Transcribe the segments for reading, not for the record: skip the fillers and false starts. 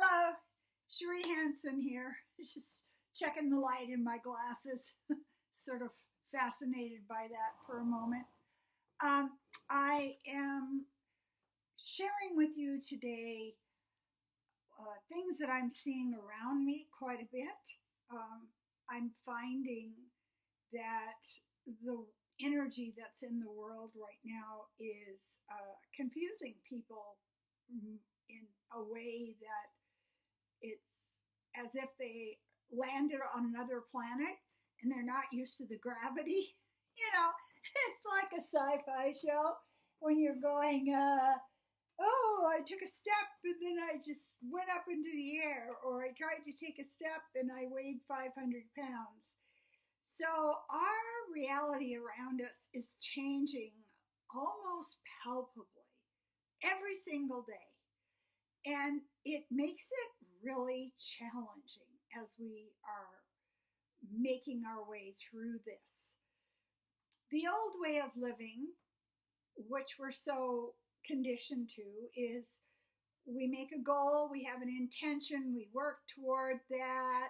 Hello, Cherie Hanson here. Just checking the light in my glasses. Sort of fascinated by that for a moment. I am sharing with you today things that I'm seeing around me quite a bit. I'm finding that the energy that's in the world right now is confusing people in a way that it's as if they landed on another planet and they're not used to the gravity. It's like a sci-fi show when you're going, oh, I took a step and then I just went up into the air, or I tried to take a step and I weighed 500 pounds. So our reality around us is changing almost palpably every single day. And it makes it really challenging as we are making our way through this. The old way of living, which we're so conditioned to, is we make a goal, we have an intention, we work toward that.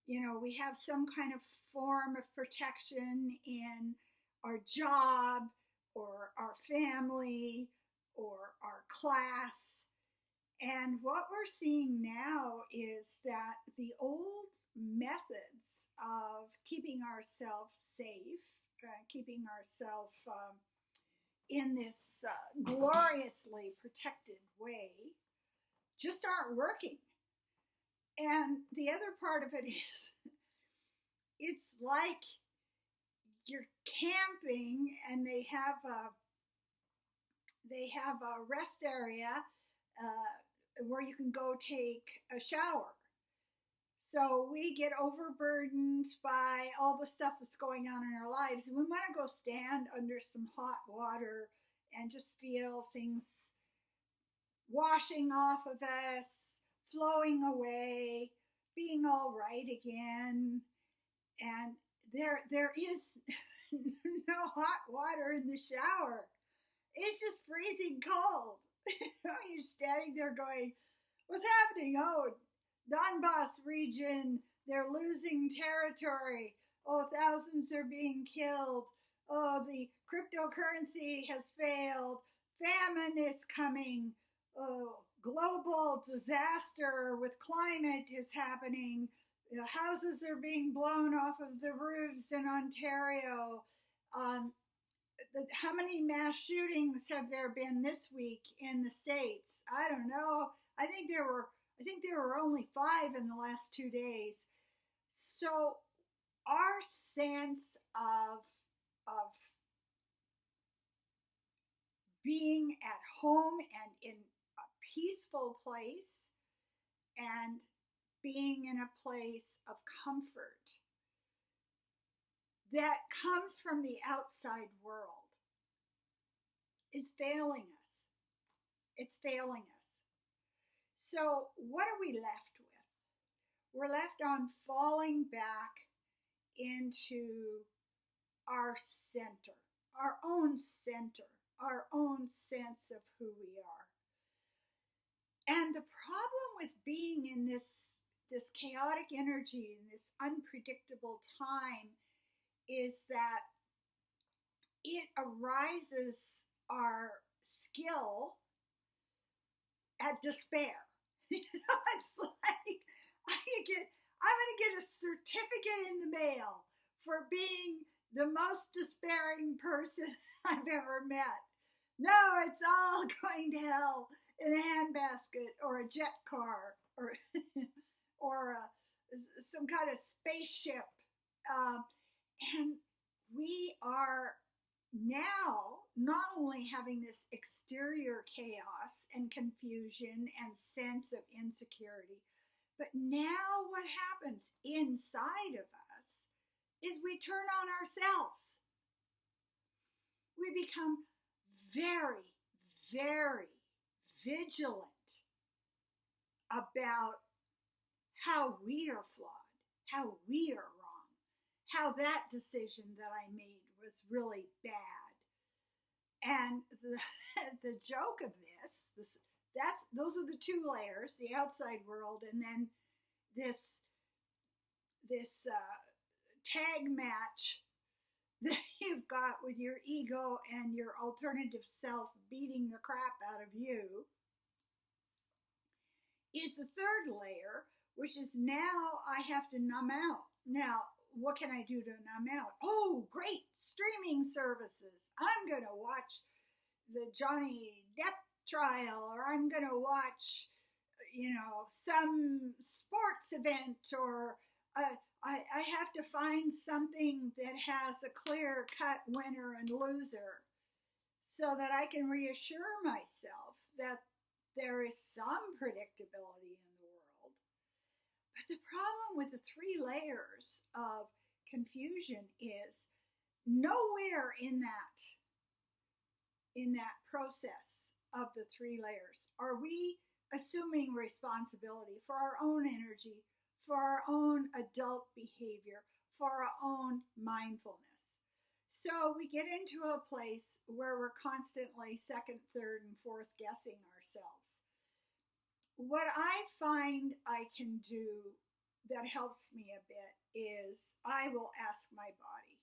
We have some kind of form of protection in our job or our family or our class. And what we're seeing now is that the old methods of keeping ourselves safe, keeping ourselves in this gloriously protected way, just aren't working. And the other part of it is, it's like you're camping and they have a rest area where you can go take a shower. So we get overburdened by all the stuff that's going on in our lives. And we want to go stand under some hot water and just feel things washing off of us, flowing away, being all right again. And there is no hot water in the shower. It's just freezing cold. You're standing there going, what's happening? Oh, Donbass region, they're losing territory. Oh, thousands are being killed. Oh, the cryptocurrency has failed. Famine is coming. Oh, global disaster with climate is happening. Houses are being blown off of the roofs in Ontario. How many mass shootings have there been this week in the States? I don't know. I think there were only 5 in the last 2 days. So our sense of being at home and in a peaceful place and being in a place of comfort that comes from the outside world is failing us. It's failing us. So what are we left with? We're left on falling back into our center, our own sense of who we are. And the problem with being in this chaotic energy, in this unpredictable time, is that it arises our skill at despair. It's like I'm going to get a certificate in the mail for being the most despairing person I've ever met. No, it's all going to hell in a handbasket or a jet car or some kind of spaceship. And we are now not only having this exterior chaos and confusion and sense of insecurity, but now what happens inside of us is we turn on ourselves. We become very, very vigilant about how we are flawed, how we are wrong, how that decision that I made was really bad. And the joke of this those are the two layers, the outside world, and then this tag match that you've got with your ego and your alternative self beating the crap out of you is the third layer, which is now I have to numb out. Now, what can I do to numb out? Oh, great, streaming services. I'm going to watch the Johnny Depp trial, or I'm going to watch, some sports event, or I have to find something that has a clear-cut winner and loser so that I can reassure myself that there is some predictability in the world. But the problem with the three layers of confusion is nowhere in that process of the three layers are we assuming responsibility for our own energy, for our own adult behavior, for our own mindfulness. So we get into a place where we're constantly second, third, and fourth guessing ourselves. What I find I can do that helps me a bit is I will ask my body.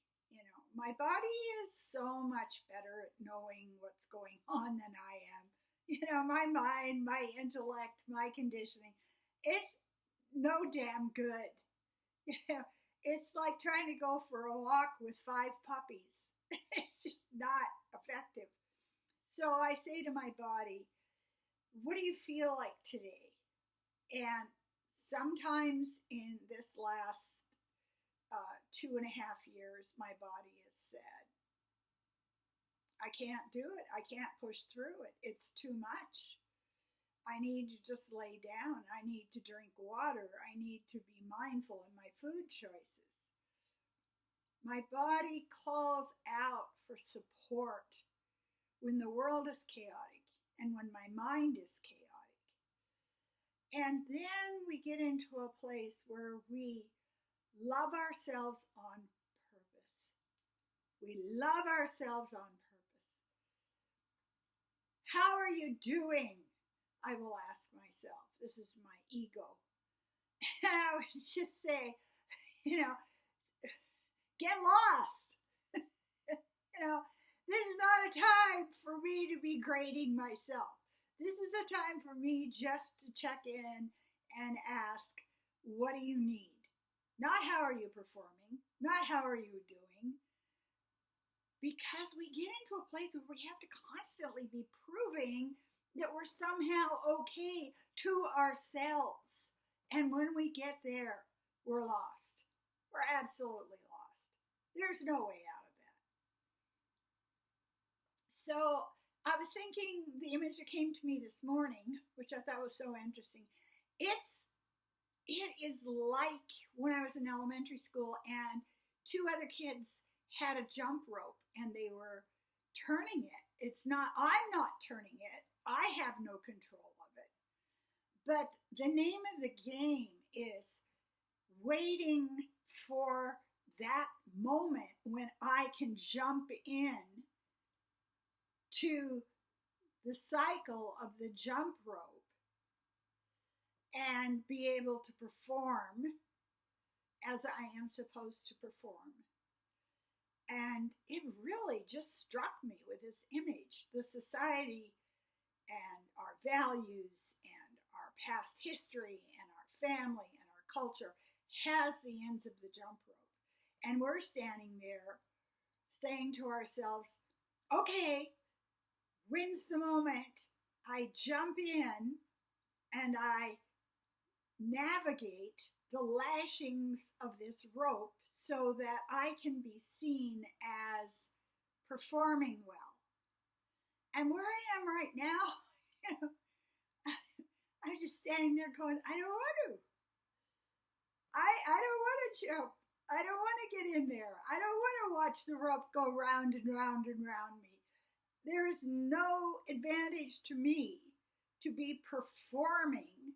My body is so much better at knowing what's going on than I am. My mind, my intellect, my conditioning, it's no damn good. It's like trying to go for a walk with 5 puppies. It's just not effective. So I say to my body, what do you feel like today? And sometimes in this last 2.5 years, my body has said, I can't do it. I can't push through it. It's too much. I need to just lay down. I need to drink water. I need to be mindful in my food choices. My body calls out for support when the world is chaotic and when my mind is chaotic. And then we get into a place where we love ourselves on purpose. We love ourselves on purpose. How are you doing? I will ask myself. This is my ego. And I would just say, get lost. This is not a time for me to be grading myself. This is a time for me just to check in and ask, what do you need? Not how are you performing? Not how are you doing? Because we get into a place where we have to constantly be proving that we're somehow okay to ourselves. And when we get there, we're lost. We're absolutely lost. There's no way out of that. So I was thinking, the image that came to me this morning, which I thought was so interesting, it is like when I was in elementary school and 2 other kids had a jump rope and they were turning it. I'm not turning it. I have no control of it. But the name of the game is waiting for that moment when I can jump in to the cycle of the jump rope and be able to perform as I am supposed to perform. And it really just struck me with this image. The society and our values and our past history and our family and our culture has the ends of the jump rope. And we're standing there saying to ourselves, okay, when's the moment I jump in and I navigate the lashings of this rope so that I can be seen as performing well? And where I am right now, I'm just standing there going, I don't want to. I don't want to jump. I don't want to get in there. I don't want to watch the rope go round and round and round me. There is no advantage to me to be performing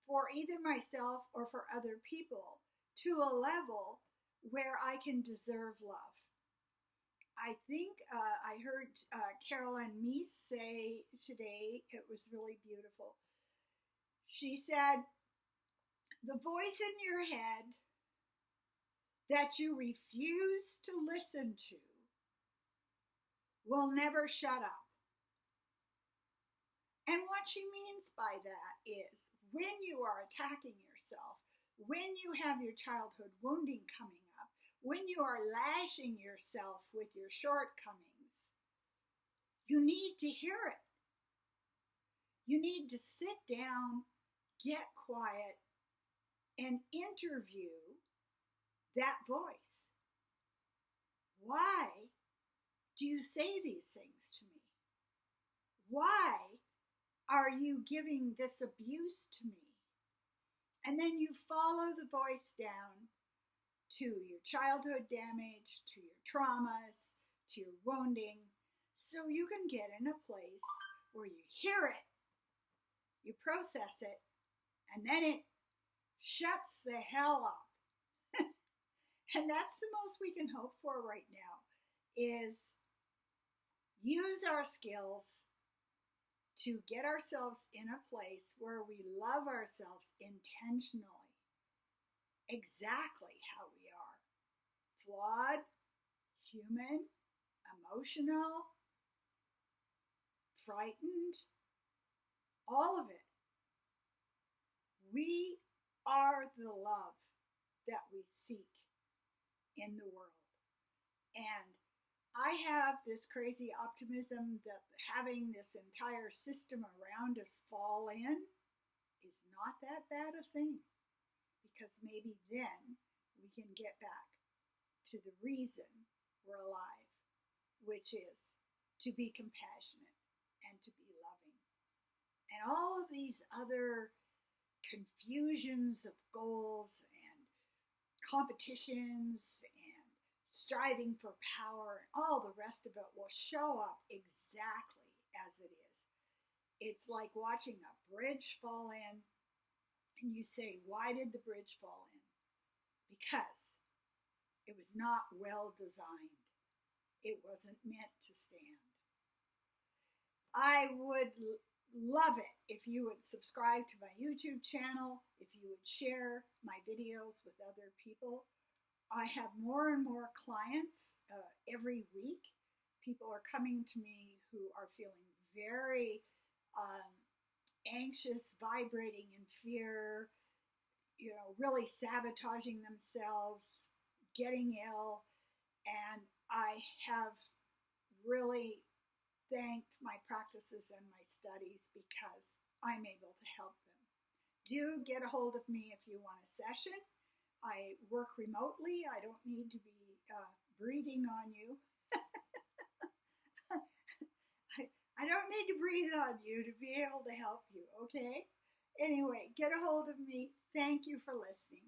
for either myself or for other people to a level where I can deserve love. I think I heard Carolyn Meese say today, it was really beautiful. She said, the voice in your head that you refuse to listen to will never shut up. And what she means by that is when you are attacking yourself, when you have your childhood wounding coming up, when you are lashing yourself with your shortcomings, you need to hear it. You need to sit down, get quiet, and interview that voice. Why do you say these things to me? Why are you giving this abuse to me? And then you follow the voice down to your childhood damage, to your traumas, to your wounding, so you can get in a place where you hear it, you process it, and then it shuts the hell up. And that's the most we can hope for right now, is use our skills to get ourselves in a place where we love ourselves intentionally, exactly how we are. Flawed, human, emotional, frightened, all of it. We are the love that we seek in the world. And I have this crazy optimism that having this entire system around us fall in is not that bad a thing, because maybe then we can get back to the reason we're alive, which is to be compassionate and to be loving. And all of these other confusions of goals and competitions and striving for power and all the rest of it will show up exactly as it is. It's like watching a bridge fall in, and you say, why did the bridge fall in? Because it was not well designed. It wasn't meant to stand. I would love it if you would subscribe to my YouTube channel, if you would share my videos with other people. I have more and more clients every week. People are coming to me who are feeling very anxious, vibrating in fear, really sabotaging themselves, getting ill. And I have really thanked my practices and my studies because I'm able to help them. Do get a hold of me if you want a session. I work remotely. I don't need to be breathing on you. I don't need to breathe on you to be able to help you, okay? Anyway, get a hold of me. Thank you for listening.